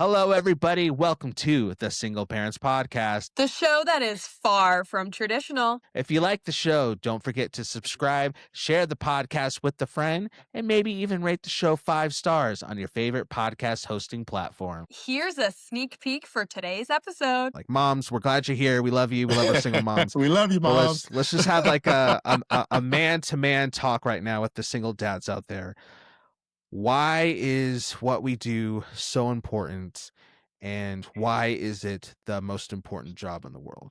Hello, everybody. Welcome to the Single Parents Podcast. The show that is far from traditional. If you like the show, don't forget to subscribe, share the podcast with a friend, and maybe even rate the show 5 stars on your favorite podcast hosting platform. Here's a sneak peek for today's episode. Like, moms, we're glad you're here. We love you. We love our single moms. We love you, But moms. let's just have like a man-to-man talk right now with the single dads out there. Why is what we do so important, and why is it the most important job in the world?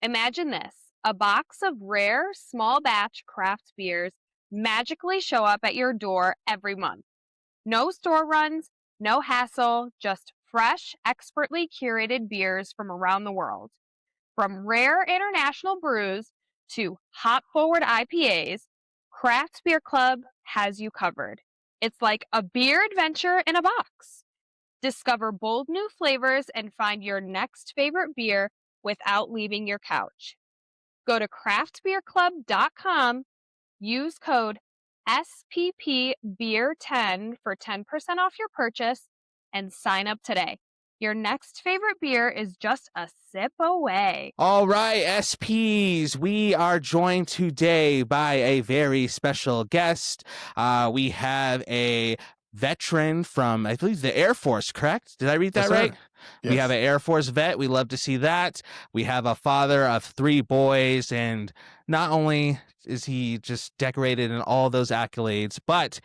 Imagine this, a box of rare, small batch craft beers magically show up at your door every month. No store runs, no hassle, just fresh, expertly curated beers from around the world. From rare international brews to hop-forward IPAs, Craft Beer Club has you covered. It's like a beer adventure in a box. Discover bold new flavors and find your next favorite beer without leaving your couch. Go to craftbeerclub.com, use code SPPBeer10 for 10% off your purchase, and sign up today. Your next favorite beer is just a sip away. All right, SPs, we are joined today by a very special guest. We have a veteran from, I believe, the Air Force, correct? Did I read that Yes, sir. right? Yes. We have an Air Force vet. We love to see that. We have a father of 3 boys, and not only is he just decorated in all those accolades, but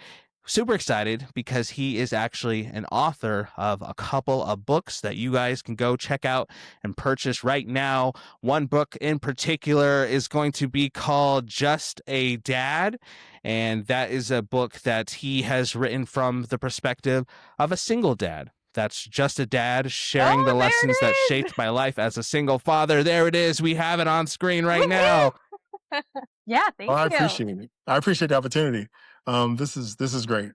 super excited because he is actually an author of a couple of books that you guys can go check out and purchase right now. One book in particular is going to be called Just a Dad, and that is a book that he has written from the perspective of a single dad. That's just a dad sharing the lessons that shaped my life as a single father. There it is. We have it on screen right now. Yeah, thank you. I appreciate it. I appreciate the opportunity. This is great.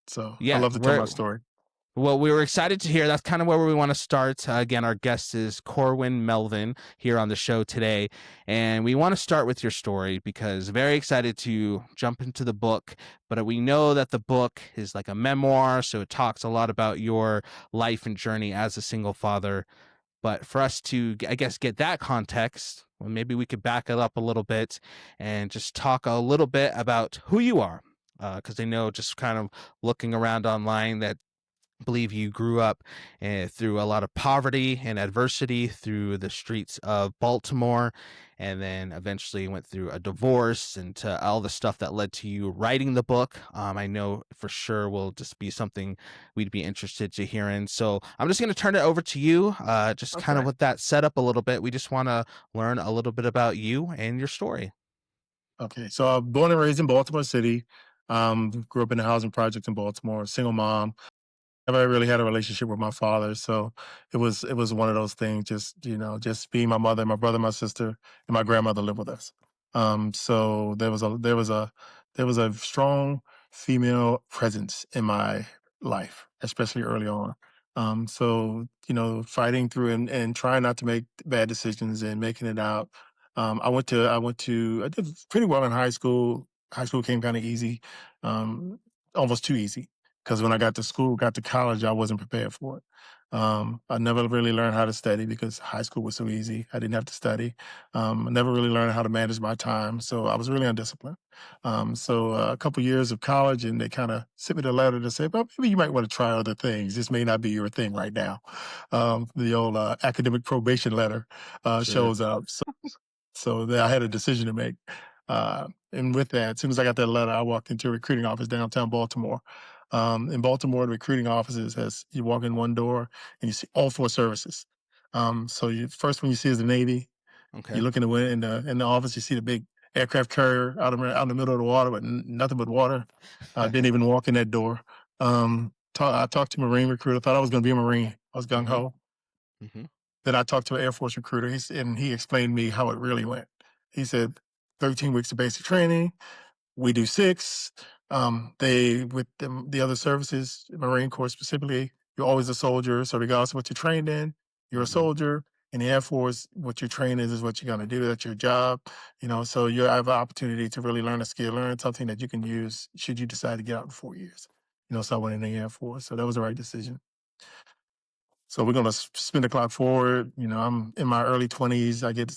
So Yeah, I love to tell my story. Well, we were excited to hear. That's kind of where we want to start. Again, our guest is Corwin Melvin here on the show today. And we want to start with your story because very excited to jump into the book. But we know that the book is like a memoir, so it talks a lot about your life and journey as a single father. But for us to, I guess, get that context, well, maybe we could back it up a little bit and just talk a little bit about who you are. Because I know just kind of looking around online that believe you grew up through a lot of poverty and adversity through the streets of Baltimore, and then eventually went through a divorce and to all the stuff that led to you writing the book. I know for sure will just be something we'd be interested to hear in. So I'm just going to turn it over to you, just kind of with that set up a little bit. We just want to learn a little bit about you and your story. Okay. So I'm born and raised in Baltimore City. Grew up in the housing project in Baltimore, single mom. Never really had a relationship with my father. So it was one of those things, just being my mother, my brother, my sister, and my grandmother lived with us. So there was a strong female presence in my life, especially early on. So fighting through and trying not to make bad decisions and making it out. I did pretty well in high school. High school came kind of easy, almost too easy. Because when I got to college, I wasn't prepared for it. I never really learned how to study because high school was so easy. I didn't have to study. I never really learned how to manage my time. So I was really undisciplined. So a couple years of college, and they kind of sent me the letter to say, well, maybe you might want to try other things. This may not be your thing right now. The old academic probation letter shows up. So I had a decision to make. And with that, as soon as I got that letter, I walked into a recruiting office downtown Baltimore. In Baltimore, the recruiting offices you walk in one door and you see all 4 services. So first one you see is the Navy. Okay. You look in the office, you see the big aircraft carrier out in the middle of the water, but nothing but water. Didn't even walk in that door. I talked to a Marine recruiter. Thought I was going to be a Marine. I was gung ho. Mm-hmm. Then I talked to an Air Force recruiter, and he explained to me how it really went. He said, 13 weeks of basic training. We do 6. The other services, Marine Corps specifically, you're always a soldier. So regardless of what you're trained in, you're a soldier. In the Air Force, what your training is what you're going to do. That's your job, So you have an opportunity to really learn a skill, learn something that you can use should you decide to get out in 4 years. So I went in the Air Force. So that was the right decision. So we're gonna spin the clock forward. I'm in my early 20s. I get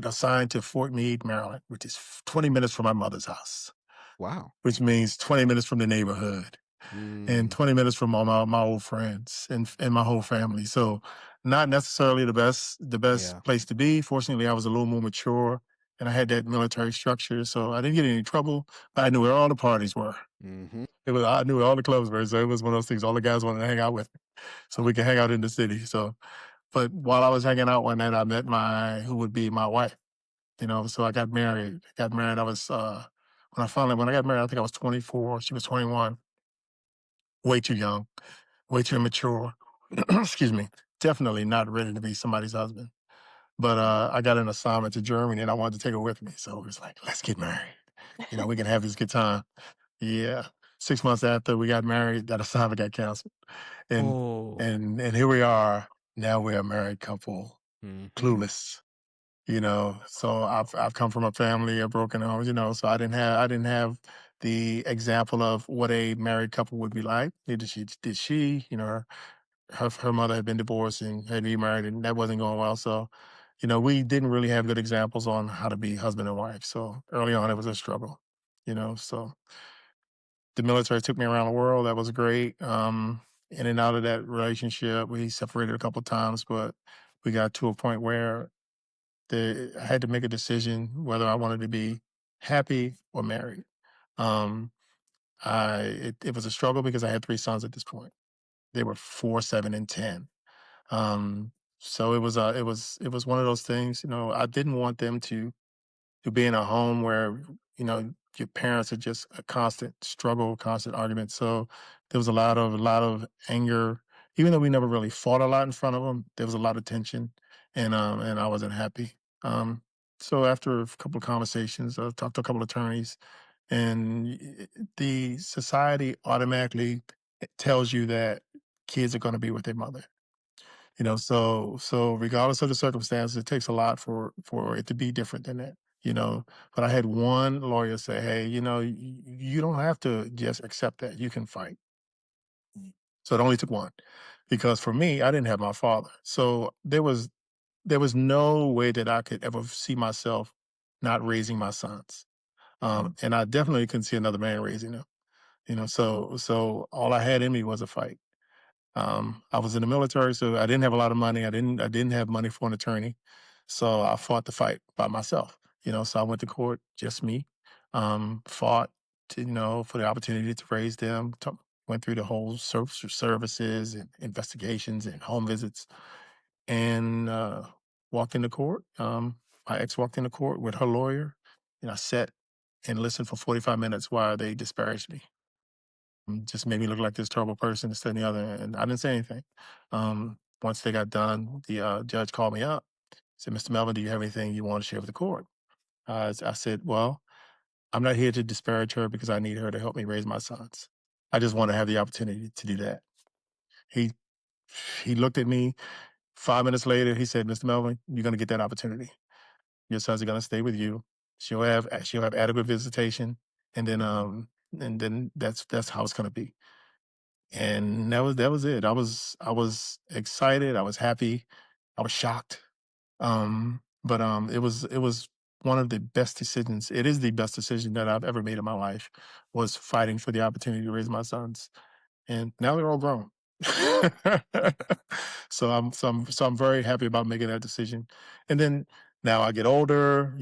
assigned to Fort Meade, Maryland, which is 20 minutes from my mother's house, Wow. which means 20 minutes from the neighborhood and Mm, 20 minutes from all my old friends and my whole family. So not necessarily the best yeah. place to be. Fortunately, I was a little more mature and I had that military structure, so I didn't get in any trouble. But I knew where all the parties were. Hmm. I knew where all the clubs were. So it was one of those things. All the guys wanted to hang out with me, so we could hang out in the city. So, but while I was hanging out one night, I met who would be my wife. So I got married. I was when I got married, I think I was 24. She was 21. Way too young, way too immature. Excuse me. Definitely not ready to be somebody's husband. But I got an assignment to Germany and I wanted to take her with me. So it was like, let's get married. We can have this good time. Yeah. 6 months after we got married, that assignment got canceled. And Oh. and here we are. Now we're a married couple, Hmm. clueless. So I've come from a family of broken homes. So I didn't have the example of what a married couple would be like. Neither did she. Her mother had been divorced and had remarried, and that wasn't going well. So, we didn't really have good examples on how to be husband and wife. So early on, it was a struggle. So the military took me around the world. That was great. In and out of that relationship, we separated a couple times, but we got to a point where I had to make a decision whether I wanted to be happy or married. Um, it was a struggle because I had three sons at this point. They were 4, 7, and 10. So it was one of those things. I didn't want them to be in a home where your parents are just a constant struggle, constant argument. So there was a lot of anger. Even though we never really fought a lot in front of them, there was a lot of tension, and I wasn't happy. Um, so after a couple of conversations, I talked to a couple of attorneys, and the society automatically tells you that kids are going to be with their mother. So regardless of the circumstances, it takes a lot for it to be different than that. But I had one lawyer say, "Hey, you don't have to just accept that. You can fight." So it only took one, because for me, I didn't have my father, so there was no way that I could ever see myself not raising my sons, and I definitely couldn't see another man raising them. So all I had in me was a fight. I was in the military, so I didn't have a lot of money. I didn't have money for an attorney, so I fought the fight by myself. So I went to court, just me. Fought for the opportunity to raise them. Went through the whole services and investigations and home visits, and walked into court. My ex walked into court with her lawyer, and I sat and listened for 45 minutes while they disparaged me. Just made me look like this terrible person, this, that, and the other. And I didn't say anything. Once they got done, the judge called me up, said, "Mr. Melvin, do you have anything you want to share with the court?" I said, "Well, I'm not here to disparage her because I need her to help me raise my sons. I just want to have the opportunity to do that." He he looked at me. 5 minutes later, he said, "Mr. Melvin, you're going to get that opportunity. Your sons are going to stay with you. She'll have adequate visitation, and then that's how it's going to be." And that was it. I was excited, I was happy, I was shocked. But it was one of the best decisions. It is the best decision that I've ever made in my life, was fighting for the opportunity to raise my sons. And now they're all grown. So I'm very happy about making that decision. And then now I get older,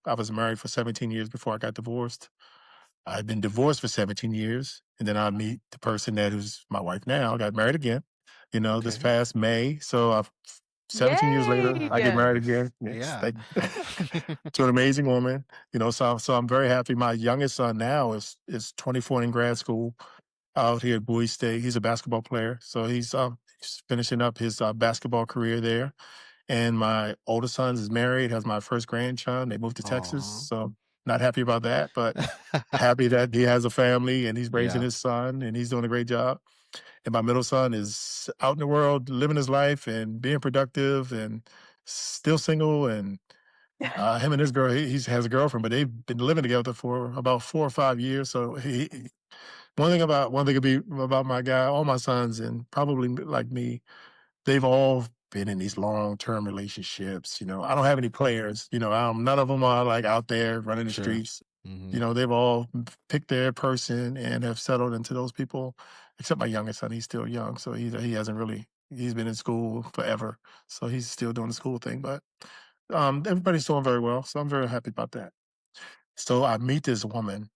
I was married for 17 years before I got divorced. I've been divorced for 17 years, and then I meet the person who's my wife now. I got married again, this Okay. past May. So 17 years later, I get Yay! married Nice. again. Yes, Yeah. to an amazing woman. So I'm very happy. My youngest son now is 24 in grad school out here at Bowie State. He's a basketball player, so he's finishing up his basketball career there. And my oldest son is married, has my first grandchild. They moved to Texas, Aw. so not happy about that, but happy that he has a family and he's raising Yeah. his son and he's doing a great job. And my middle son is out in the world living his life and being productive and still single. And him and his girl, he has a girlfriend, but they've been living together for about 4 or 5 years. So one thing could be about my guy, all my sons, and probably like me, they've all been in these long-term relationships. I don't have any players. None of them are like out there running the Sure. streets. Hmm. They've all picked their person and have settled into those people. Except my youngest son, he's still young, so he hasn't really. He's been in school forever, so he's still doing the school thing. But everybody's doing very well, so I'm very happy about that. So I meet this woman,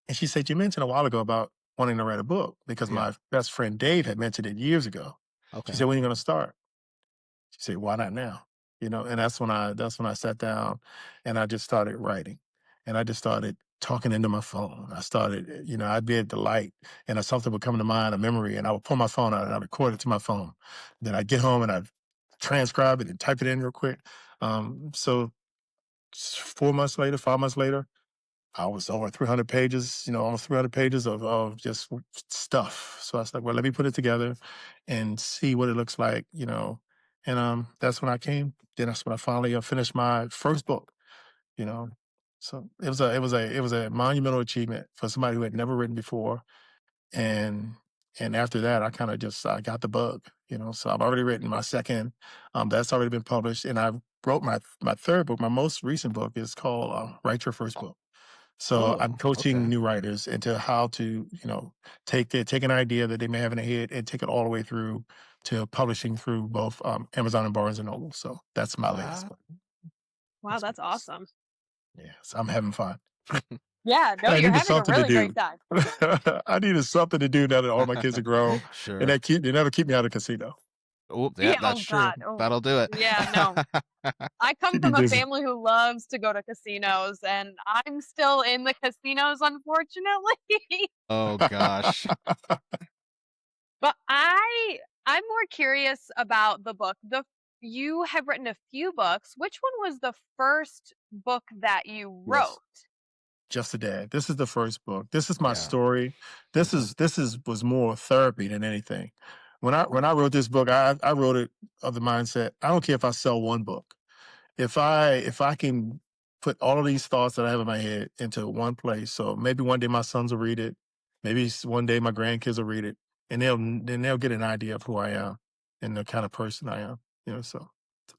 and she said, "You mentioned a while ago about wanting to write a book because Yeah. my best friend Dave had mentioned it years ago." She Okay. said, "When are you going to start?" She said, "Why not now?" And that's when I sat down and I just started writing. And I just started talking into my phone. I started, I'd be at the light and something would come to mind, a memory, and I would pull my phone out and I'd record it to my phone. Then I'd get home and I'd transcribe it and type it in real quick. So 4 months later, 5 months later, I was over 300 pages, almost 300 pages of just stuff. So I was like, well, let me put it together and see what it looks like. And that's when I came. Then that's when I finally finished my first book, you know. So it was a monumental achievement for somebody who had never written before. And and after that, I kind of just I got the bug. So I've already written my second. That's already been published, and I wrote my third book. My most recent book is called Write Your First Book. So I'm Oh, coaching okay. new writers into how to, take an idea that they may have in their head and take it all the way through to publishing through both Amazon and Barnes and Noble. So that's my latest Wow. one. Wow, That's that's awesome. yeah. So I'm having fun. Yeah, no, I you're needed having a something to really great do. time. I needed something to do now that all my kids are grown, and Sure. they never keep me out of the casino. Oh, yeah, Yeah, that's oh true. God. Oh, That'll do it. yeah, no. I come Keep me from a busy. family who loves to go to casinos, and I'm still in the casinos, unfortunately. Oh gosh. But I'm more curious about the book. You have written a few books. Which one was the first book that you Yes. wrote? Just a Dad. This is the first book. This is my Yeah. story. This Hmm. is this is was more therapy than anything. When I wrote this book, I wrote it of the mindset. I don't care if I sell one book. If I can put all of these thoughts that I have in my head into one place, so maybe one day my sons will read it, maybe one day my grandkids will read it, and they'll get an idea of who I am and the kind of person I am. So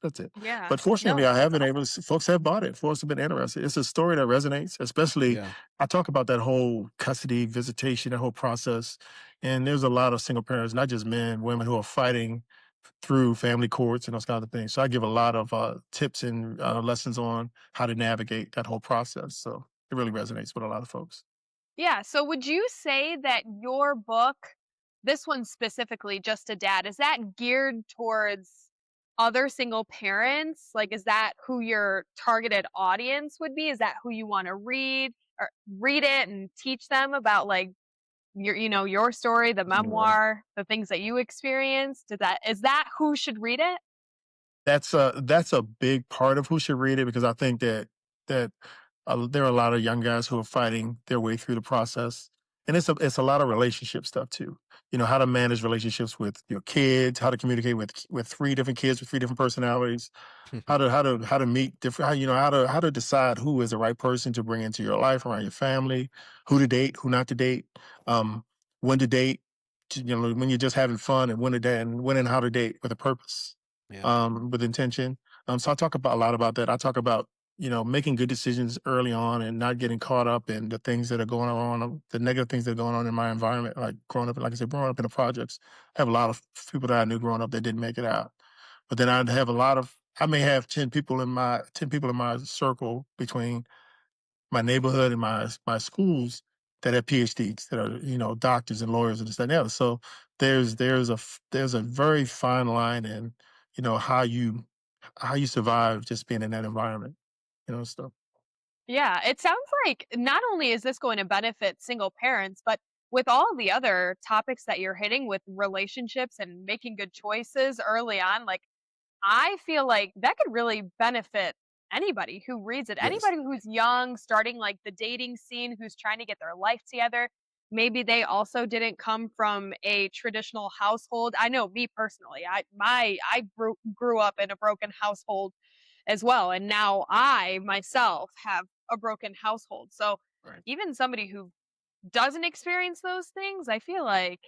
that's it. Yeah. But fortunately, No, I have that's been able awesome. to. Folks have bought it. Folks have been interested. It's a story that resonates. Especially, Yeah. I talk about that whole custody visitation, that whole process, and there's a lot of single parents, not just men, women who are fighting through family courts and those kinds of things. So I give a lot of tips and lessons on how to navigate that whole process. So it really resonates with a lot of folks. Yeah. So would you say that your book, this one specifically, Just a Dad, is that geared towards other single parents? Like, is that who your targeted audience would be? Is that who you want to read or read it and teach them about like your story, the Yeah. memoir, the things that you experienced? Is that who should read it? That's a big part of who should read it because I think that there are a lot of young guys who are fighting their way through the process, and it's a lot of relationship stuff too. How to manage relationships with your kids, how to communicate with three different kids with three different personalities, how to meet different how to decide who is the right person to bring into your life around your family, who to date, who not to date, um, when to date, when you're just having fun, and when to date, and when and how to date with a purpose, Yeah. with intention. So I talk about a lot about that. I talk about making good decisions early on and not getting caught up in the things that are going on, the negative things that are going on in my environment. Like growing up, like I said, growing up in the projects, I have a lot of people that I knew growing up that didn't make it out. But then I may have 10 people in my circle between my neighborhood and my schools that have PhDs that are, doctors and lawyers and this, that, and the other. So there's a very fine line in, how you survive just being in that environment, stuff. Yeah, it sounds like not only is this going to benefit single parents, but with all the other topics that you're hitting with relationships and making good choices early on, like I feel like that could really benefit anybody who reads it. Yes. Anybody who's young, starting like the dating scene, who's trying to get their life together. maybe they also didn't come from a traditional household. I know me personally, I grew up in a broken household as well, and now I myself have a broken household. So Right. even somebody who doesn't experience those things, I feel like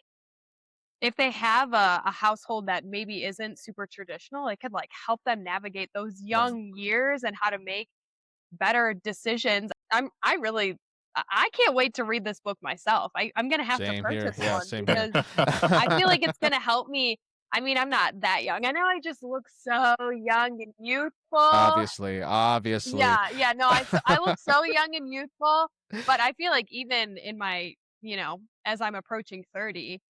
if they have a household that maybe isn't super traditional, it could like help them navigate those Right. young years and how to make better decisions. I can't wait to read this book myself. I'm gonna have to Same here. purchase Yeah, one same here. because I feel like it's gonna help me. I mean, I'm not that young. I know I just look so young and youthful. Obviously, obviously. Yeah, yeah, no, I look so young and youthful, but I feel like even in my, as I'm approaching 30,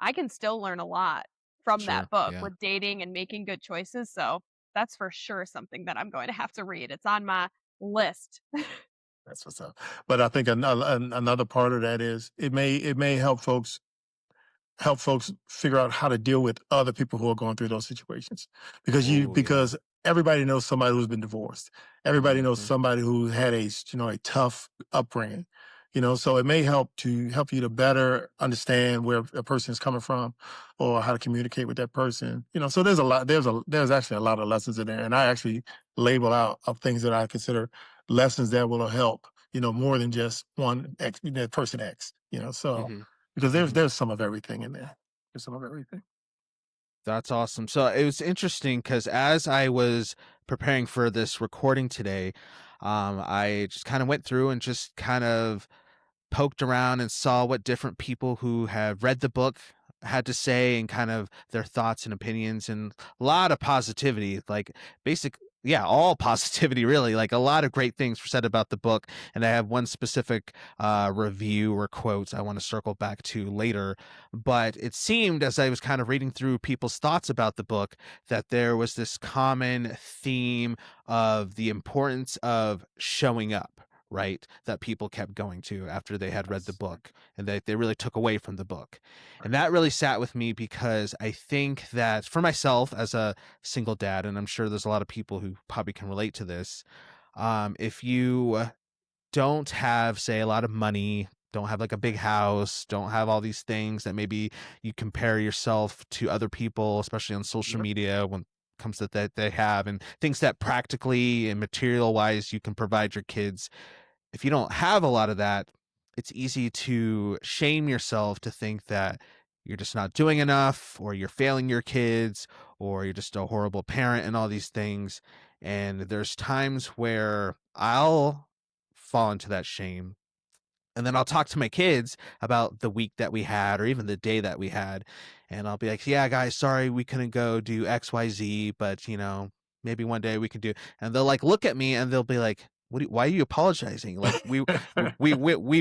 I can still learn a lot from Sure. that book Yeah. with dating and making good choices. So that's for sure something that I'm going to have to read. It's on my list. That's what's up. But I think another part of that is it may help folks figure out how to deal with other people who are going through those situations Oh, yeah. because everybody knows somebody who's been divorced. Everybody knows Mhm. somebody who had a tough upbringing. So it may help you to better understand where a person is coming from or how to communicate with that person. So there's actually a lot of lessons in there, and I actually label out of things that I consider lessons that will help. More than just one X, person X. So Mhm. because there's Mhm. there's some of everything in there. There's some of everything. That's awesome. So it was interesting because as I was preparing for this recording today, I just kind of went through and just kind of poked around and saw what different people who have read the book had to say and kind of their thoughts and opinions, and a lot of positivity, like basic yeah, all positivity really, like a lot of great things were said about the book. And I have one specific review or quotes I want to circle back to later. But it seemed as I was kind of reading through people's thoughts about the book that there was this common theme of the importance of showing up, right? That people kept going to after they had read the Yes. book, and they really took away from the book. Right. And that really sat with me because I think that for myself as a single dad, and I'm sure there's a lot of people who probably can relate to this, if you don't have, say, a lot of money, don't have like a big house, don't have all these things that maybe you compare yourself to other people, especially on social Yep. media when it comes to that they have, and things that practically and material wise you can provide your kids. If you don't have a lot of that, it's easy to shame yourself to think that you're just not doing enough, or you're failing your kids, or you're just a horrible parent and all these things. And there's times where I'll fall into that shame, and then I'll talk to my kids about the week that we had or even the day that we had. And I'll be like, yeah, guys, sorry we couldn't go do XYZ, but maybe one day we could do. And they'll like look at me and they'll be like, why are you apologizing? Like we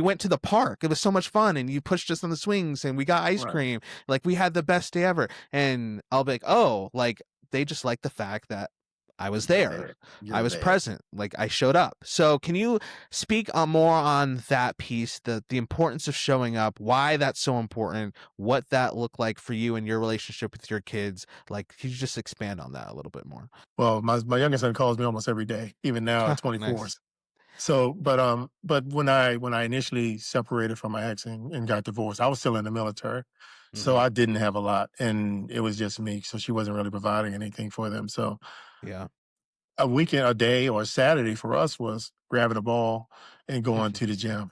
went to the park. It was so much fun, and you pushed us on the swings, and we got ice Right. cream. Like we had the best day ever. And I'll be like, oh, like they just like the fact that I was You're there. there. I You're was there. present. Like I showed up. So can you speak on more on that piece, the importance of showing up, why that's so important, what that looked like for you and your relationship with your kids? Like, could you just expand on that a little bit more? Well, my youngest son calls me almost every day, even now at 24. Nice. So, but when I initially separated from my ex and got divorced, I was still in the military, so Hmm. I didn't have a lot, and it was just me. So she wasn't really providing anything for them. So Yeah. a weekend, a day, or a Saturday for us was grabbing a ball and going to the gym,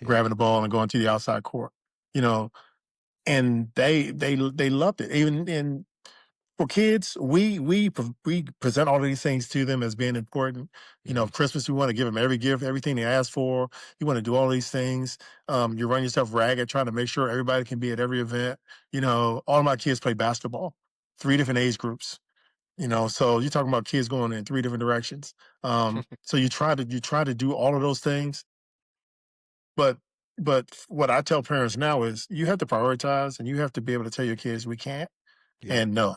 Yeah. grabbing the ball and going to the outside court. You know, and they loved it. Even in for kids, we present all of these things to them as being important. Hmm. Christmas, we want to give them every gift, everything they ask for. You want to do all these things. You run yourself ragged trying to make sure everybody can be at every event. All of my kids play basketball, 3 different age groups. So you're talking about kids going in 3 different directions. So you try to do all of those things, but what I tell parents now is you have to prioritize and you have to be able to tell your kids we can't Yep. and no.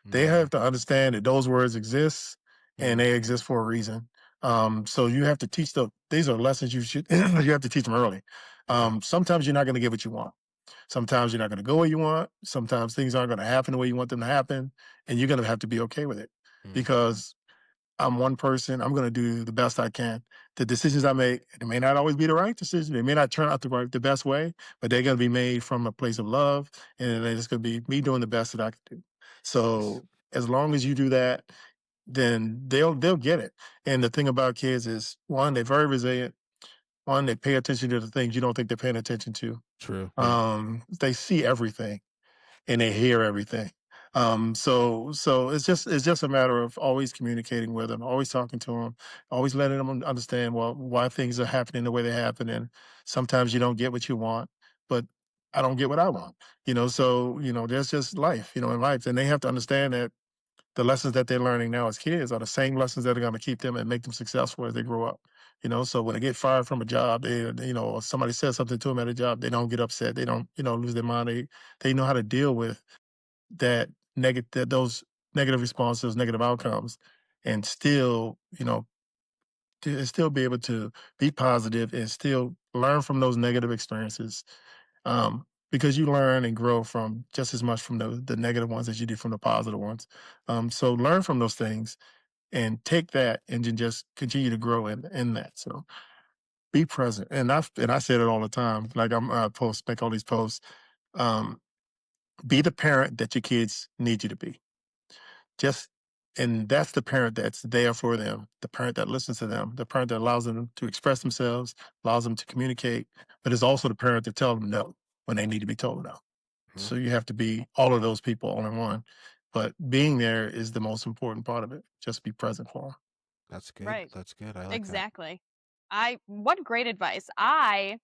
They Hmm. have to understand that those words exist and Hmm. they exist for a reason. So you have to teach them. These are lessons you should you have to teach them early. Yeah. Sometimes you're not going to get what you want. Sometimes you're not going to go where you want. Sometimes things aren't going to happen the way you want them to happen, and you're going to have to be okay with it Mm. because I'm one person. I'm going to do the best I can. The decisions I make, it may not always be the right decision. They may not turn out the best way, but they're going to be made from a place of love, and it's going to be me doing the best that I can do. Nice. So as long as you do that, then they'll get it. And the thing about kids is, one, they're very resilient. One, they pay attention to the things you don't think they're paying attention to. True. Yeah. They see everything and they hear everything. So it's just a matter of always communicating with them, always talking to them, always letting them understand why things are happening the way they happen. And sometimes you don't get what you want, but I don't get what I want. So there's just life, in life, and they have to understand that the lessons that they're learning now as kids are the same lessons that are going to keep them and make them successful as they grow up. So when they get fired from a job, or somebody says something to them at a job, they don't get upset. They don't, lose their mind. They know how to deal with those negative responses, negative outcomes, and still, still be able to be positive and still learn from those negative experiences. Because you learn and grow from just as much from the negative ones as you do from the positive ones. So learn from those things and take that and then just continue to grow in that. So be present. And I say it all the time. Like make all these posts. Um, be the parent that your kids need you to be. Just and that's the parent that's there for them, the parent that listens to them, the parent that allows them to express themselves, allows them to communicate, but is also the parent to tell them no when they need to be told no. Mhm. So you have to be all of those people all in one. But being there is the most important part of it. Just be present for them. That's good. Right. That's good. I like that. Exactly. What great advice. I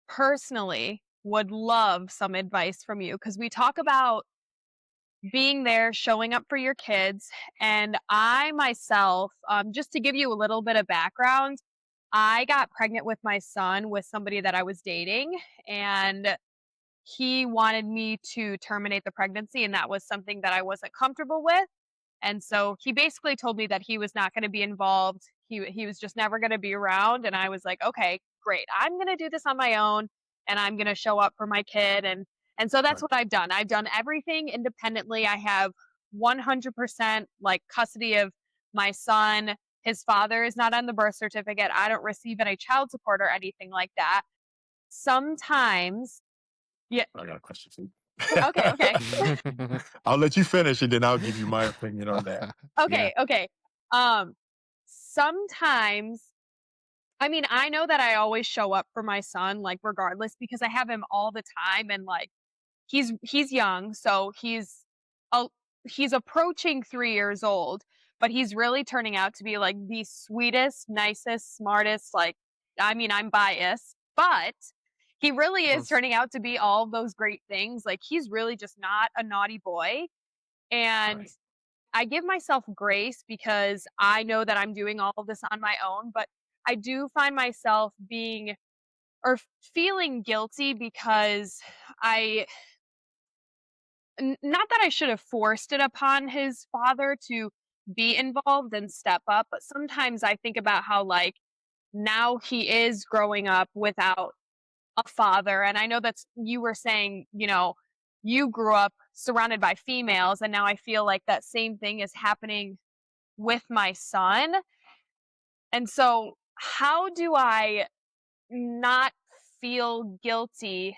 personally would love some advice from you because we talk about being there, showing up for your kids. And I myself, just to give you a little bit of background, I got pregnant with my son with somebody that I was dating, and he wanted me to terminate the pregnancy, and that was something that I wasn't comfortable with. And so he basically told me that he was not going to be involved. He was just never going to be around. And I was like, okay, great. I'm going to do this on my own, and I'm going to show up for my kid. And so that's Right. what I've done. I've done everything independently. I have 100% like custody of my son. His father is not on the birth certificate. I don't receive any child support or anything like that. Sometimes, yeah. I got a question for you. Okay, okay. I'll let you finish and then I'll give you my opinion on that. Yeah. Okay, okay. Um, sometimes, I mean, I know that I always show up for my son, like regardless, because I have him all the time, and like he's young, so a, he's approaching 3 years old, but he's really turning out to be like the sweetest, nicest, smartest. Like, I mean, I'm biased, but he really is Yes. turning out to be all of those great things. Like, he's really just not a naughty boy, and Right. I give myself grace because I know that I'm doing all of this on my own, but I do find myself being or feeling guilty because I not that I should have forced it upon his father to be involved and step up, but sometimes I think about how like now he is growing up without a father. And I know that's you were saying, you grew up surrounded by females, and now I feel like that same thing is happening with my son. And so, how do I not feel guilty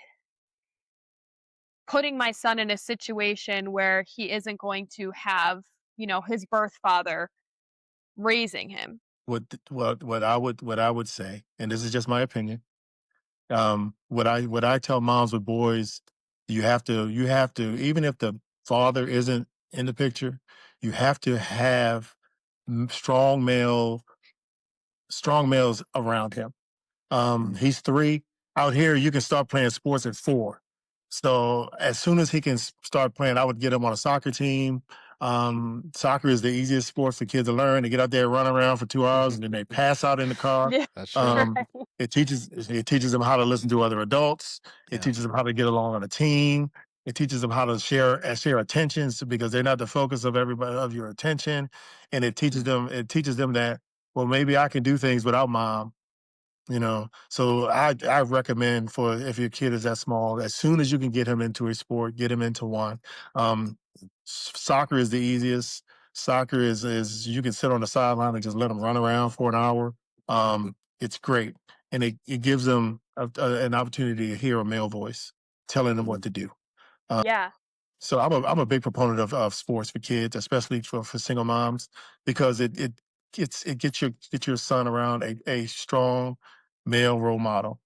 putting my son in a situation where he isn't going to have, his birth father raising him? What I would say, and this is just my opinion. What I tell moms with boys, you have to even if the father isn't in the picture, you have to have strong males around him. He's 3. Out here, you can start playing sports at 4. So as soon as he can start playing, I would get him on a soccer team. Soccer is the easiest sport for kids to learn. They get out there, run around for 2 hours, and then they pass out in the car. Yeah. That's true. Um, Right. it teaches them how to listen to other adults. It Yeah. teaches them how to get along on a team. It teaches them how to share attentions because they're not the focus of everybody of your attention. And it teaches them that, well, maybe I can do things without mom. So I recommend, for if your kid is that small, as soon as you can get him into a sport, get him into one. Soccer is the easiest. Soccer is you can sit on the sideline and just let them run around for an hour. It's great, and it gives them an opportunity to hear a male voice telling them what to do. Uh, Yeah. so I'm a big proponent of sports for kids, especially for single moms, because it gets your son around a strong male role model.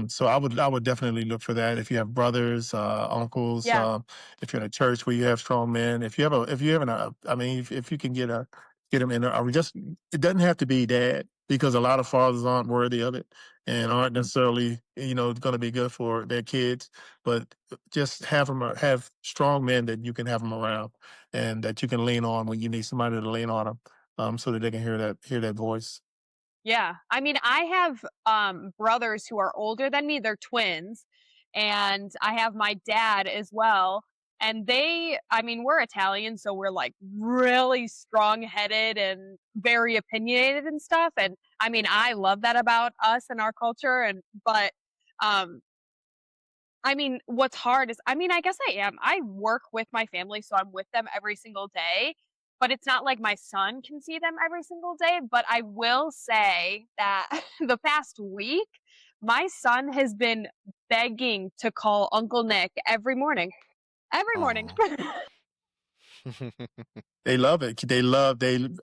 So I would definitely look for that if you have brothers, uncles, Yeah. if you're in a church where you have strong men. I mean, if you can get them in, just it doesn't have to be dad because a lot of fathers aren't worthy of it and aren't necessarily going to be good for their kids, but just have strong men that you can have them around and that you can lean on when you need somebody to lean on them, so that they can hear that voice. Yeah. I mean, I have brothers who are older than me. They're twins. And I have my dad as well. And I mean, we're Italian, so we're like really strong headed and very opinionated and stuff. And I mean, I love that about us and our culture. But um, I mean, what's hard is I mean, I guess I am. I work with my family, so I'm with them every single day, but it's not like my son can see them every single day, but I will say that the past week, my son has been begging to call Uncle Nick every morning. Every morning. Oh. They love it.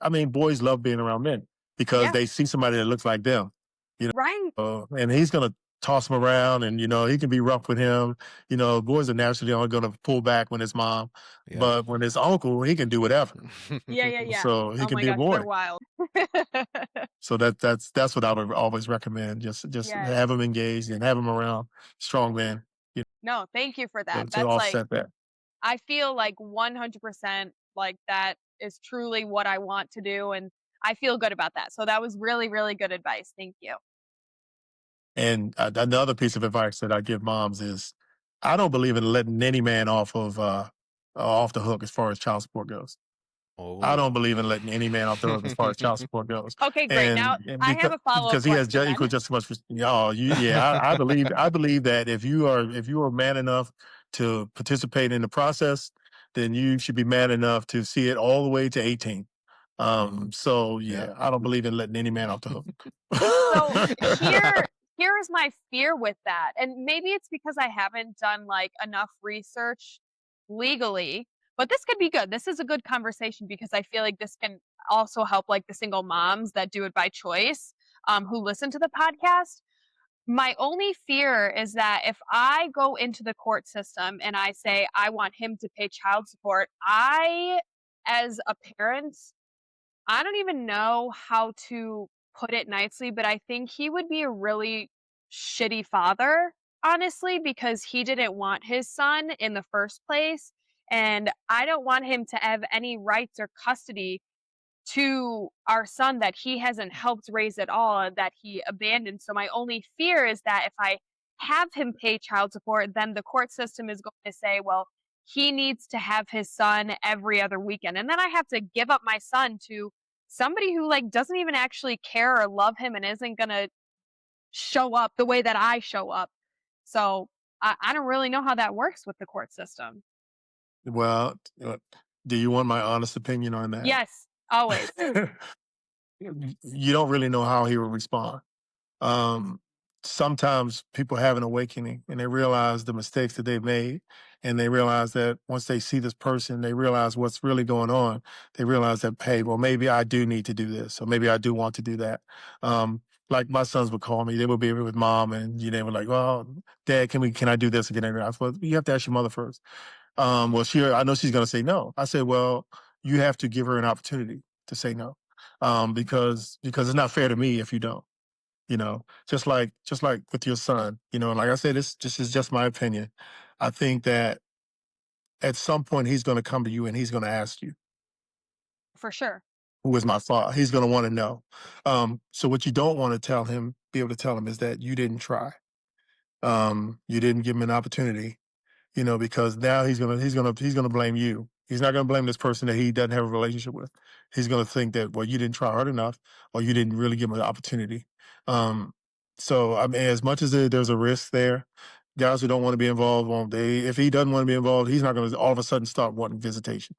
I mean, boys love being around men because Yeah, they see somebody that looks like them, you right. and he's going to toss him around and, he can be rough with him. Boys are naturally only going to pull back when it's mom, Yep. but when it's uncle, he can do whatever. Yeah, yeah, yeah. So he Oh can my be a gosh, they're boy. wild. So that's what I would always recommend. Just Yes. have them engaged and have them around strong men, you No, thank you for that. to That's like offset that. I feel like 100% like that is truly what I want to do, and I feel good about that. So that was really, really good advice. Thank you. And another piece of advice that I give moms is, I don't believe in letting any man off the hook as far as child support goes. I don't Oh. believe in letting any man off the hook as far as child support goes, Okay, great. Now and I have a follow-up because he has question equal then. just as much. Yeah, I believe that if you are man enough to participate in the process, then you should be man enough to see it all the way to 18. So Yep. yeah, I don't believe in letting any man off the hook. So here is my fear with that. And maybe it's because I haven't done like enough research legally, but this could be good. This is a good conversation because I feel like this can also help like the single moms that do it by choice who listen to the podcast. My only fear is that if I go into the court system and I say I want him to pay child support, as a parent, I don't even know how to put it nicely, but I think he would be a really shitty father, honestly, because he didn't want his son in the first place. And I don't want him to have any rights or custody to our son that he hasn't helped raise at all and that he abandoned. So my only fear is that if I have him pay child support, then the court system is going to say, well, he needs to have his son every other weekend. And then I have to give up my son to somebody who like doesn't even actually care or love him and isn't going to show up the way that I show up. So I don't really know how that works with the court system. Well, do you want my honest opinion on that? Yes, always. You don't really know how he will respond. Um, Sometimes people have an awakening and they realize the mistakes that they've made. And they realize that once they see this person, they realize what's really going on. They realize that, hey, well, maybe I do need to do this, or maybe I do want to do that. Like my sons would call me, they would be with mom and they were like, well, dad, can I do this again? I said, well, you have to ask your mother first. Well, I know she's going to say no. I said, well, you have to give her an opportunity to say no, because it's not fair to me if you don't. Just like with your son. Like I said, this is just my opinion. I think that at some point he's going to come to you and he's going to ask you, For sure. "Who is my father?" He's going to want to know. So what you don't want to be able to tell him, is that you didn't try. You didn't give him an opportunity. Because now he's gonna blame you. He's not gonna blame this person that he doesn't have a relationship with. He's gonna think that, well, you didn't try hard enough, or you didn't really give him an opportunity. Um, so I mean, as much as there's a risk there, guys who don't want to be involved won't. If he doesn't want to be involved, he's not gonna all of a sudden start wanting visitation.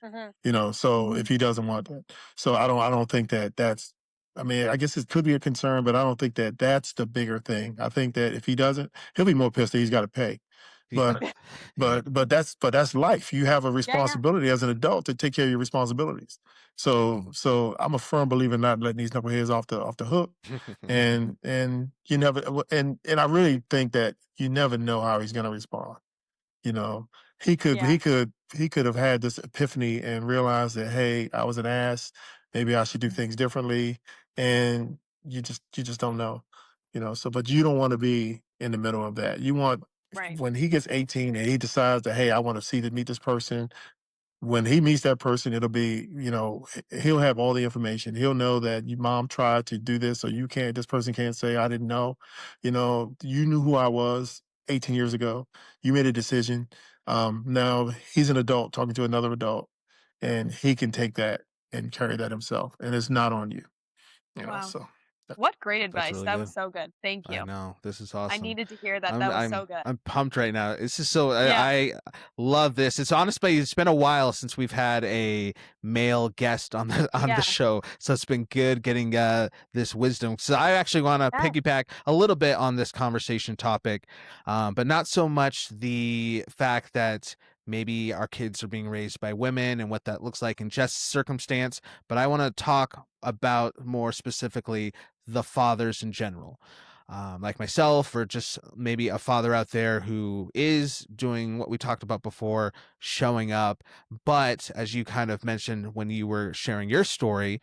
Mhm. So if he doesn't want that. So I don't think that that's, I mean, I guess it could be a concern, but I don't think that that's the bigger thing. I think that if he doesn't, he'll be more pissed that he's got to pay. Yeah. But Yeah. but that's life. You have a Yeah, yeah. responsibility as an adult to take care of your responsibilities. So I'm a firm believer in not letting these knuckleheads off the hook. And you never and I really think that you never know how he's gonna respond. You know, he could Yeah. he could he could have had this epiphany and realized that, hey, I was an ass. Maybe I should do things differently. And you just don't know. So but you don't want to be in the middle of that. You want Right. when he gets 18 and he decides that, hey, I want to meet this person. When he meets that person, it'll be, he'll have all the information. He'll know that your mom tried to do this, or this person can't say, I didn't know. You knew who I was 18 years ago. You made a decision. Now he's an adult talking to another adult, and he can take that and carry that himself. And it's not on you, Wow. so. that- What great That's advice. really That was good. so good. Thank I you. know. This is I awesome. needed to hear that. I'm That was I'm so good. I'm pumped right now. This is so Yeah. I love this. It's honestly it's been a while since we've had a male guest on the Yeah. show, so it's been good getting this wisdom. So I actually want to Yeah. piggyback a little bit on this conversation topic, but not so much the fact that maybe our kids are being raised by women and what that looks like in Jess' circumstance. But I want to talk about more specifically the fathers in general, like myself, or just maybe a father out there who is doing what we talked about before, showing up. But as you kind of mentioned when you were sharing your story,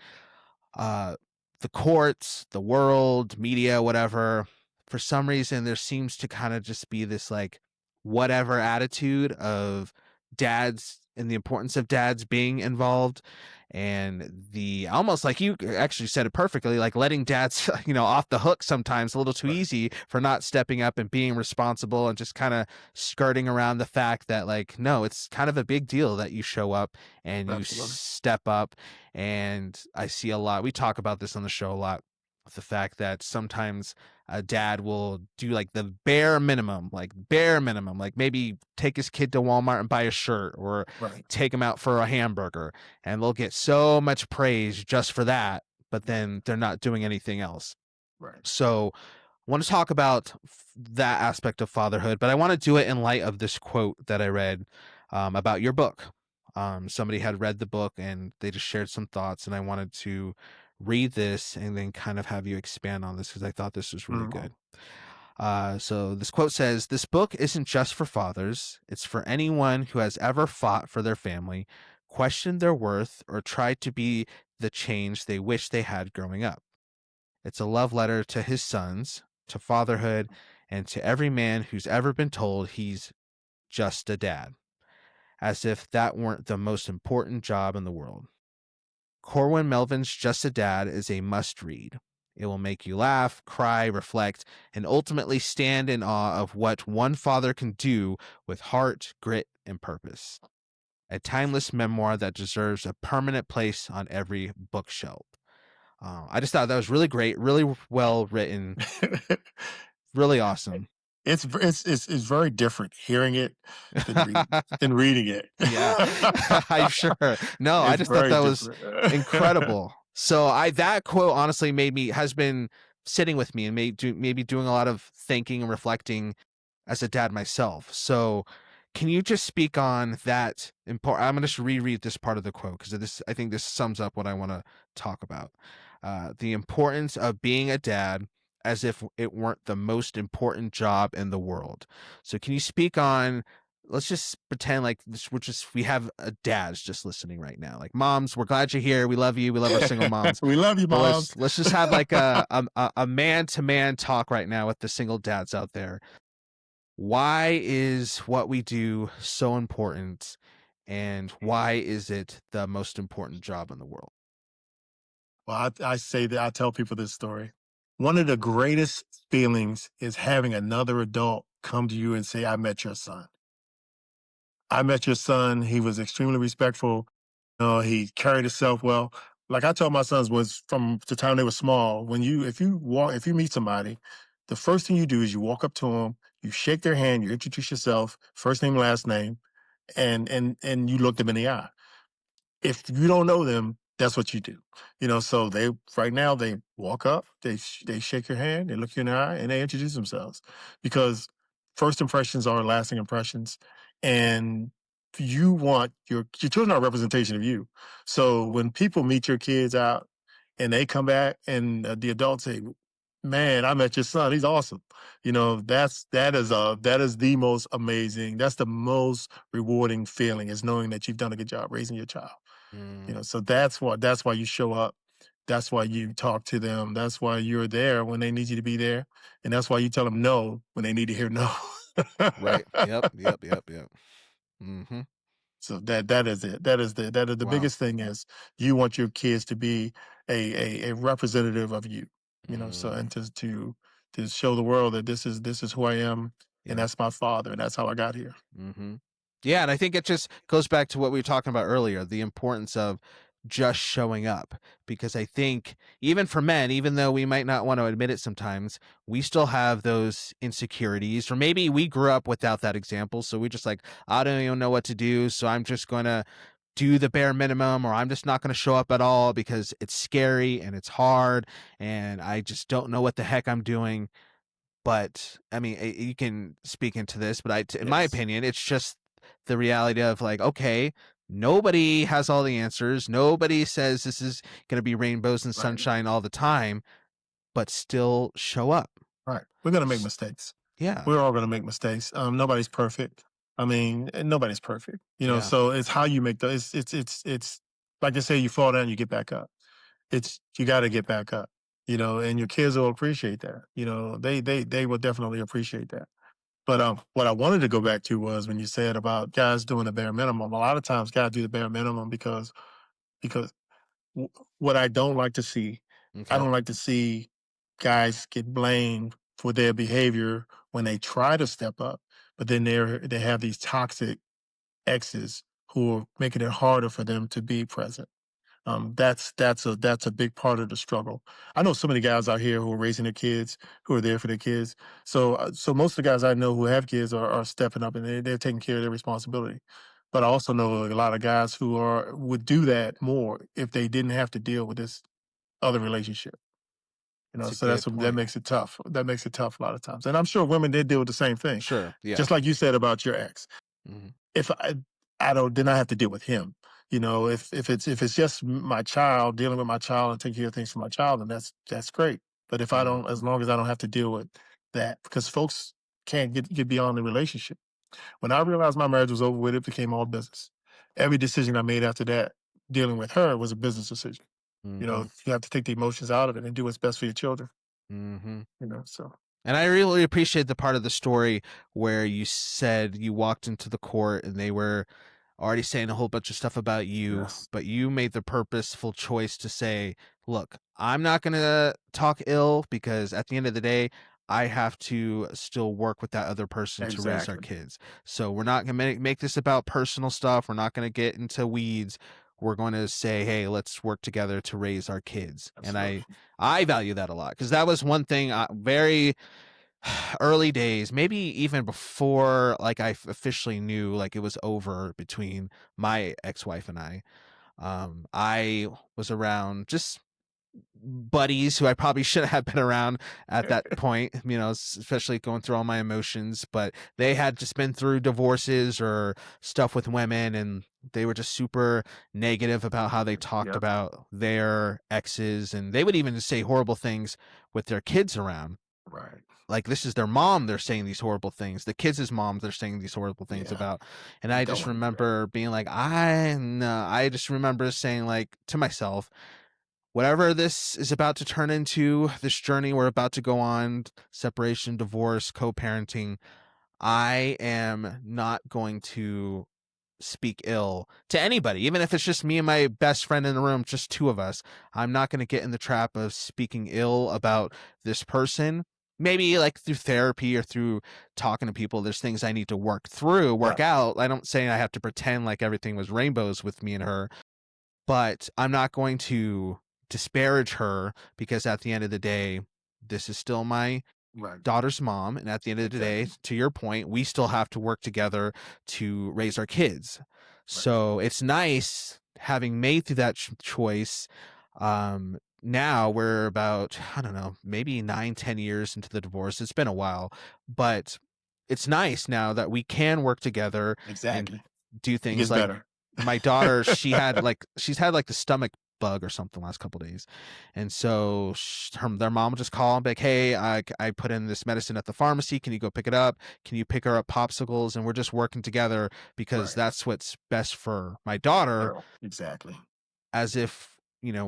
uh, the courts, the world, media, whatever, for some reason, there seems to kind of just be this like whatever attitude of dads and the importance of dads being involved. And the almost like you actually said it perfectly, like letting dads, off the hook sometimes a little too Right. easy for not stepping up and being responsible and just kind of skirting around the fact that, like, no, it's kind of a big deal that you show up and you Absolutely. step up. And I see a lot, we talk about this on the show a lot, with the fact that sometimes a dad will do like the bare minimum, like maybe take his kid to Walmart and buy a shirt, or Right. take him out for a hamburger, and they'll get so much praise just for that, but then they're not doing anything else. Right. So I want to talk about that aspect of fatherhood, but I want to do it in light of this quote that I read about your book. Somebody had read the book and they just shared some thoughts, and I wanted to read this and then kind of have you expand on this because I thought this was really Mhm. good. So this quote says, "This book isn't just for fathers. It's for anyone who has ever fought for their family, questioned their worth, or tried to be the change they wish they had growing up. It's a love letter to his sons, to fatherhood, and to every man who's ever been told he's just a dad, as if that weren't the most important job in the world. Corwin Melvin's Just a Dad is a must read. It will make you laugh, cry, reflect, and ultimately stand in awe of what one father can do with heart, grit, and purpose. A timeless memoir that deserves a permanent place on every bookshelf." I just thought that was really great, really well written, really awesome. It's very different hearing it than reading it. Yeah, I'm sure. No, I It's just thought very that was different. incredible. So that quote honestly has been sitting with me and maybe doing a lot of thinking and reflecting as a dad myself. So can you just speak on that important? I'm going to just reread this part of the quote because I think this sums up what I want to talk about. The importance of being a dad as if it weren't the most important job in the world. So can you speak on, let's just pretend like this, we have a dads just listening right now. Like, moms, we're glad you're here. We love you. We love our single moms. We love you, But moms. let's just have like a man to man talk right now with the single dads out there. Why is what we do so important, and why is it the most important job in the world? Well, I say that I tell people this story. One of the greatest feelings is having another adult come to you and say, I met your son. I met your son. He was extremely respectful. He carried himself well. Like I told my sons was from the time they were small, if you meet somebody, the first thing you do is you walk up to them, you shake their hand, you introduce yourself, first name, last name, and you look them in the eye. if you don't know them, that's what you do. So they right now they walk up, they shake your hand, they look you in the eye, and they introduce themselves because first impressions are lasting impressions, and you want your children are a representation of you. So when people meet your kids out and they come back and the adults say, "Man, I met your son. He's awesome." That is the most amazing. That's the most rewarding feeling is knowing that you've done a good job raising your child. Mm, So that's why you show up. That's why you talk to them. That's why you're there when they need you to be there. And that's why you tell them no when they need to hear no. right. Yep. Yep. Yep. Yep. Mm-hmm. So that is it. That is the Wow. biggest thing is you want your kids to be a representative of you. So Mm, and to show the world that this is who I am and yeah. that's my father and that's how I got here. Mm-hmm. Yeah, and I think it just goes back to what we were talking about earlier, the importance of just showing up. Because I think even for men, even though we might not want to admit it sometimes, we still have those insecurities. Or maybe we grew up without that example. So we just like, I don't even know what to do. So I'm just going to do the bare minimum, or I'm just not going to show up at all because it's scary and it's hard. And I just don't know what the heck I'm doing. But I mean, you can speak into this, but in my Yes. opinion, it's just the reality of like, okay, nobody has all the answers. Nobody says this is going to be rainbows and Right. sunshine all the time, but still show up. Right. We're gonna make S- mistakes. Yeah. We're all gonna make mistakes. Nobody's perfect. I mean, nobody's perfect. Yeah. So it's how you make the it's like they say, you fall down, you get back up. It's you gotta get back up. And your kids will appreciate that. They will definitely appreciate that. But what I wanted to go back to was when you said about guys doing the bare minimum. A lot of times guys do the bare minimum because w- what I don't like to see, I Okay. don't like to see guys get blamed for their behavior when they try to step up, but then they have these toxic exes who are making it harder for them to be present. That's a big part of the struggle. I know so many guys out here who are raising their kids, who are there for their kids. So most of the guys I know who have kids are stepping up and they're taking care of their responsibility. But I also know a lot of guys who would do that more if they didn't have to deal with this other relationship. It's a So that's good what that point. makes it tough. That makes it tough a lot of times. And I'm sure women did deal with the same thing, Sure. Yeah. just like you said about your ex. Hmm. If I don't, then I have to deal with him. If it's just my child, dealing with my child and taking care of things for my child, then that's great. But if I Hmm. don't, as long as I don't have to deal with that, because folks can't get beyond the relationship. When I realized my marriage was over with, it became all business. Every decision I made after that, dealing with her, was a business decision. Hmm. You have to take the emotions out of it and do what's best for your children. Hmm. So And I really appreciate the part of the story where you said you walked into the court and they were already saying a whole bunch of stuff about you, yes, but you made the purposeful choice to say, look, I'm not going to talk ill because at the end of the day, I have to still work with that other person to raise our exactly, kids. So we're not going to make this about personal stuff. We're not going to get into weeds. We're going to say, hey, let's work together to raise our kids. And I, absolutely, I value that a lot because that was one thing very early days, maybe even before like officially knew like it was over between my ex-wife and I was around just buddies who I probably shouldn't have been around at that point, especially going through all my emotions, but they had just been through divorces or stuff with women and they were just super negative about how they talked yep, about their exes and they would even just say horrible things with their kids around, right, like this is their mom they're saying these horrible things, the kids' moms they're saying these horrible things yeah. about. And You I don't just want to do that. remember being like, I just remember saying like to myself, whatever this is about to turn into, this journey we're about to go on, separation, divorce, co-parenting, I am not going to speak ill to anybody, even if it's just me and my best friend in the room, just two of us. I'm not going to get in the trap of speaking ill about this person. Maybe like through therapy or through talking to people, there's things I need to work through, work Right, out. I don't say I have to pretend like everything was rainbows with me and her, but I'm not going to disparage her because at the end of the day, this is still my right, daughter's mom. And at the end of the day, exactly, to your point, we still have to work together to raise our kids. right, So it's nice having made through that choice, now we're about, I don't know, maybe 9-10 years into the divorce. It's been a while, but it's nice now that we can work together and Exactly. do It things gets like better. my daughter, she's had like the stomach bug or something last couple days. And so their mom will just call and be like, hey, I put in this medicine at the pharmacy. Can you go pick it up? Can you pick her up popsicles? And we're just working together because Right. that's what's best for my daughter. Girl. Exactly. As if,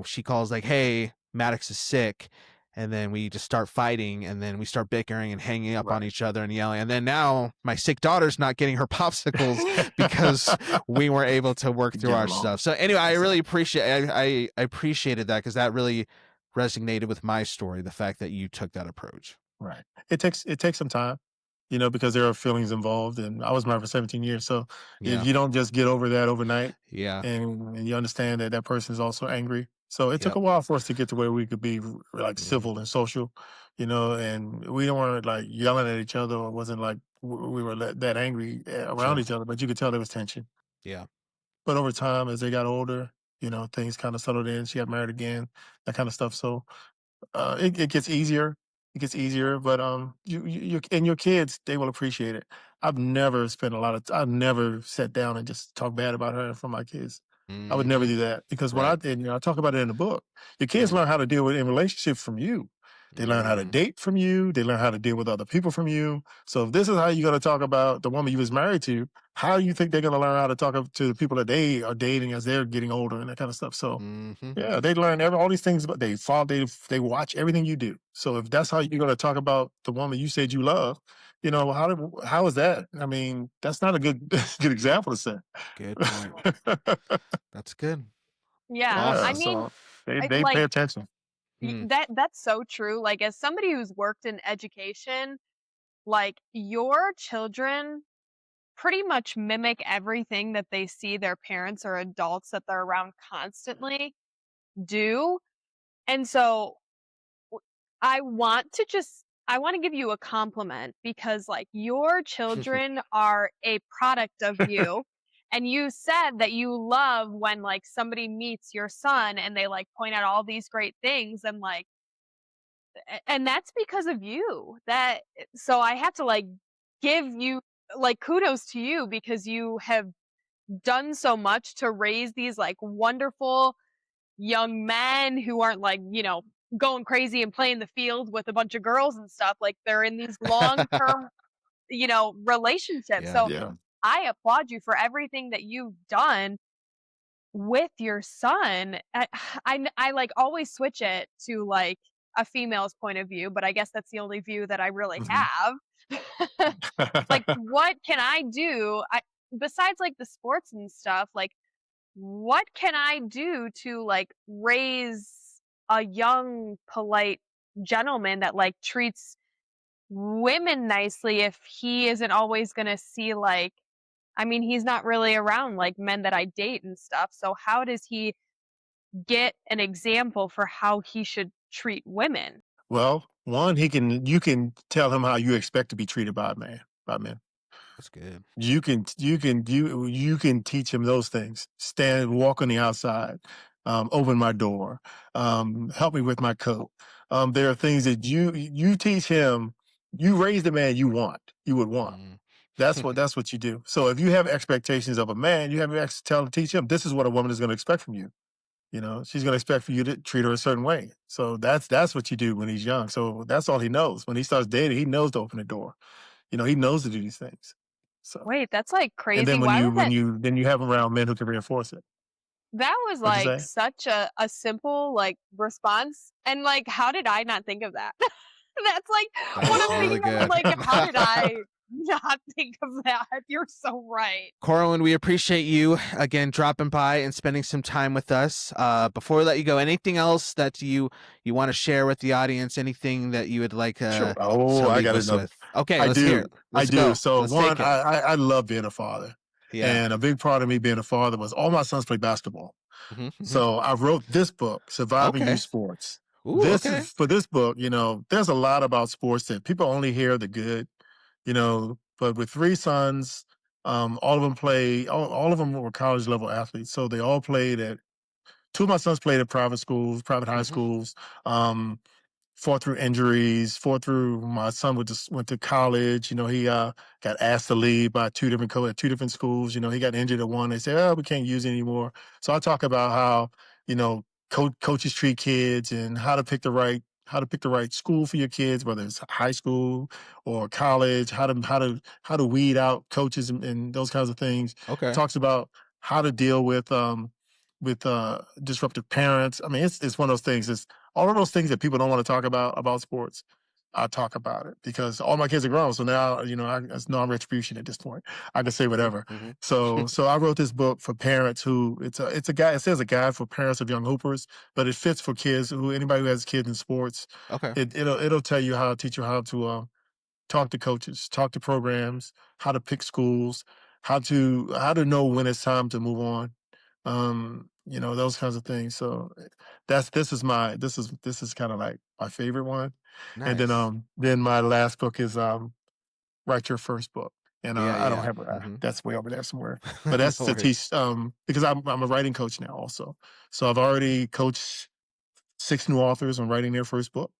she calls like, hey, Maddox is sick. And then we just start fighting, and then we start bickering and hanging up on Right. each other and yelling. And then now my sick daughter's not getting her popsicles because we weren't able to work through Get our along. stuff. So anyway, I really Exactly. appreciate I appreciated that, because that really resonated with my story, the fact that you took that approach. Right. It takes some time, because there are feelings involved, and I was married for 17 years. So if Yeah. you don't just get over that overnight, Yeah. and you understand that that person is also angry. So it took Yep. a while for us to get to where we could be like Mhm. civil and social, and we weren't like yelling at each other, or wasn't like we were that angry around Sure. each other, but you could tell there was tension. Yeah. But over time, as they got older, things kind of settled in. She got married again, that kind of stuff. So it gets easier. It gets easier, but you and your kids, they will appreciate it. I've never sat down and just talk bad about her in front of my kids. I would never Mhm. do that, because when I Right. did, I talk about it in the book. Your kids Mm. learn how to deal with in relationships from you. They learn how to Mm. date from you. They learn how to deal with other people from you. So if this is how you're going to talk about the woman you was married to, how do you think they're going to learn how to talk to the people that they are dating as they're getting older and that kind of stuff? So Mhm. yeah, they learn all these things, but they follow, they watch everything you do. So if that's how you're going to talk about the woman you said you love, how is that? I mean, that's not a good good example to set. Good point. That's good. Yeah. I Yeah, Awesome. mean, so they pay like attention. Mm. that's so true. Like, as somebody who's worked in education, like, your children pretty much mimic everything that they see their parents or adults that they're around constantly do. And so w- I want to give you a compliment, because like, your children are a product of you. And you said that you love when like somebody meets your son and they like point out all these great things, and like, and that's because of you. So I have to like give you like kudos to you, because you have done so much to raise these like wonderful young men who aren't like, going crazy and playing the field with a bunch of girls and stuff. Like, they're in these long-term, relationships. Yeah. So Yeah. I applaud you for everything that you've done with your son. I like always switch it to like a female's point of view, but I guess that's the only view that I really Mhm. have. Like, what can I do? Besides like the sports and stuff, like, what can I do to like raise a young, polite gentleman that like treats women nicely, if he isn't always going to see like, I mean, he's not really around like men that I date and stuff. So how does he get an example for how he should treat women? Well, one, you can tell him how you expect to be treated by a man, by men. That's good. You can teach him those things. Walk on the outside, open my door, help me with my coat. There are things that you teach him. You raise the man you would want. Mm. That's what you do. So if you have expectations of a man, you have to teach him this is what a woman is going to expect from you. She's going to expect for you to treat her a certain way. So that's what you do when he's young. So that's all he knows. When he starts dating, he knows to open the door. He knows to do these things. So. Wait, that's like And crazy. then when Why you was when that? you then you have them around men who can reinforce it. That was What'd you like say? such a simple like response. And like, how did I not think of that? That's like That what was I'm really thinking of. I'm good. like, how did I not think of that? You're so right. Corwin, we appreciate you again dropping by and spending some time with us. Before we let you go, anything else that you want to share with the audience? Anything that you would like Sure. to Oh, I leave got us another. with? Okay, I let's hear do. it. I Let's do. go. So Let's one, take it. I love being a father. Yeah. And a big part of me being a father was all my sons play basketball. Hmm. Hmm. So I wrote this book, Surviving Youth Okay. Sports. Ooh. Okay. For this book, there's a lot about sports that people only hear the good, but with three sons, All of them all of them were college level athletes. So they all played at, two of my sons played at private schools, private high Mhm. schools. Fought through injuries, fought through, my son went to college. He got asked to leave by at two different schools. He got injured at one. They said, oh, we can't use it anymore. So I talk about how, coaches treat kids and how to pick the right school for your kids, whether it's high school or college, how to weed out coaches and those kinds of things. Okay. Talks about how to deal with disruptive parents. I mean, it's one of those things. It's all of those things that people don't want to talk about sports. I talk about it because all my kids are grown. So now, it's non-retribution at this point. I can say whatever. Mhm. So I wrote this book for parents who, it's a guide. It says a guide for parents of young hoopers, but it fits for kids anybody who has kids in sports. Okay. It'll tell you teach you how to talk to coaches, talk to programs, how to pick schools, how to know when it's time to move on. Those kinds of things. So this is kind of like my favorite one. And Nice. then my last book is Write Your First Book. And Yeah, I don't yeah. have Mhm. that's way over there somewhere. But that's No to worries. teach because I'm a writing coach now also. So I've already coached 6 new authors on writing their first book.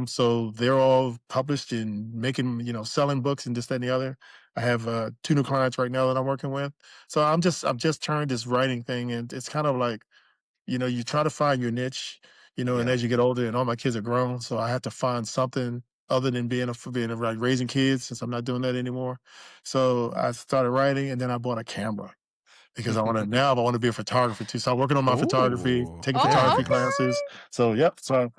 So they're all published and making, selling books and this, that, and the other. I have 2 new clients right now that I'm working with. So I've just turned this writing thing, and it's kind of like, you try to find your niche, and Yeah. as you get older, and all my kids are grown, so I have to find something other than like raising kids, since I'm not doing that anymore. So I started writing, and then I bought a camera because I want to be a photographer too. So I'm working on my photography, Ooh, taking very Oh, photography nice. classes. okay. So yep. So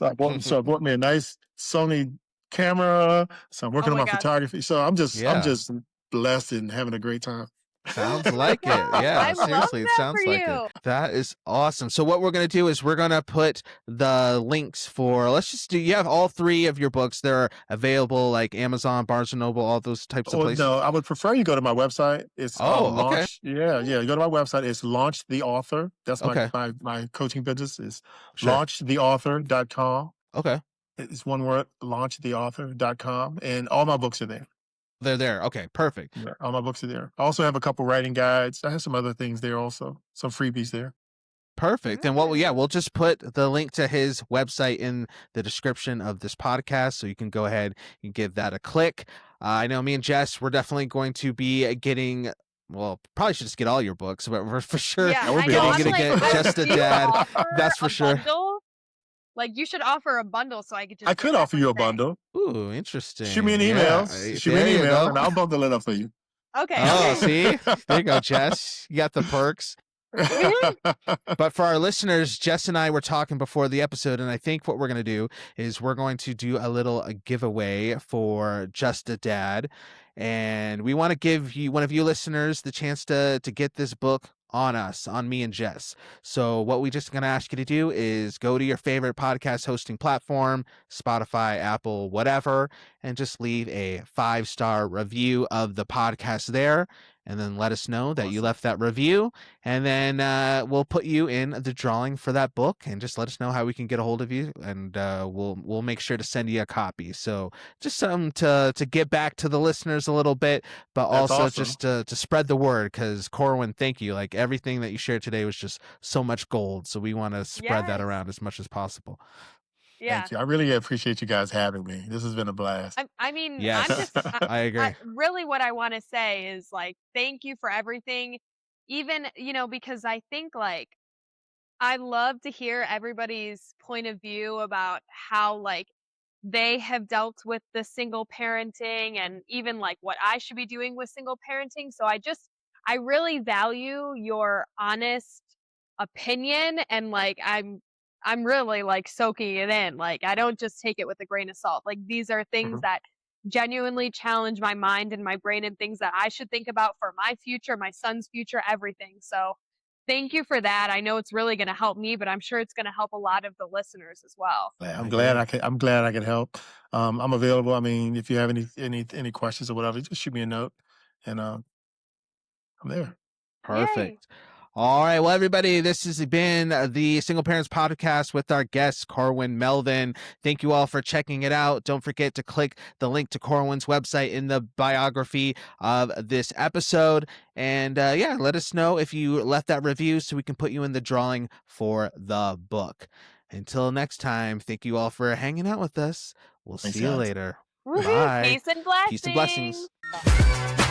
I bought me a nice Sony camera. So I'm Oh working on my my gosh. photography. So I'm Yeah. just blessed and having a great time. Sounds like it. Yeah, I love seriously, it that for sounds like it. you. That is awesome. So what we're gonna do is we're gonna put the links for. Let's just do. You have all three of your books. They're available like Amazon, Barnes and Noble, all those types of Or places. no, I would prefer you go to my website. It's Oh, okay, launch. Yeah, yeah. You go to my website. It's Launch the Author. That's okay, my coaching business is sure, launchtheauthor.com. okay. It's one word, launchtheauthor.com. And all my books are there. They're there. Okay, perfect. Yeah, all my books are there. I also have a couple writing guides. I have some other things there also. Some freebies there. Perfect. And what Mm. we'll just put the link to his website in the description of this podcast. So you can go ahead and give that a click. I know me and Jess, we're definitely going to be getting, well, probably should just get all your books, but we're for sure Yeah, That would I be know. getting, I'm gonna awesome. like, get Just a do you Dad. offer That's for a sure. bundle? Like, you should offer a bundle so I could I just get could offer you a everything. bundle. Ooh, Shoot me an interesting. Yeah. email. Shoot me an There you email, go. and I'll bundle it up for you. Okay, Oh, okay. see? There you go, Jess. You got the perks. But for our listeners, Jess and I were talking before the episode, and I think what we're going to do is we're going to do a little giveaway for Just a Dad. And we want to give you, one of you listeners, the chance to get this book on us, on me and Jess. So what we just going to ask you to do is go to your favorite podcast hosting platform, Spotify, Apple, whatever, and just leave a 5-star review of the podcast there. And then let us know that you Awesome. left that review, and then we'll put you in the drawing for that book, and just let us know how we can get a hold of you, and we'll make sure to send you a copy. So just something to get back to the listeners a little bit, but That's also awesome. just to spread the word, because Corwin, thank you. Like, everything that you shared today was just so much gold, so we want to spread that Yes. around as much as possible. Yeah. Thank you. I really appreciate you guys having me. This has been a blast. I mean, I'm just Yes, I I agree. really what I want to say is like thank you for everything. Even, because I think like I love to hear everybody's point of view about how like they have dealt with the single parenting and even like what I should be doing with single parenting. So I really value your honest opinion and like I'm really like soaking it in. Like I don't just take it with a grain of salt. Like these are things Mhm. that genuinely challenge my mind and my brain and things that I should think about for my future, my son's future, everything. So thank you for that. I know it's really going to help me, but I'm sure it's going to help a lot of the listeners as well. Yeah, I agree. I'm glad I could help. I'm available. I mean, if you have any questions or whatever, just shoot me a note, and I'm there. Yay. Perfect. All right. Well, everybody, this has been the Single Parents Podcast with our guest, Corwin Melvin. Thank you all for checking it out. Don't forget to click the link to Corwin's website in the biography of this episode. And yeah, let us know if you left that review so we can put you in the drawing for the book. Until next time, thank you all for hanging out with us. We'll Thanks, see you guys. later. Woohoo! Bye. Peace and Peace and blessings. blessings.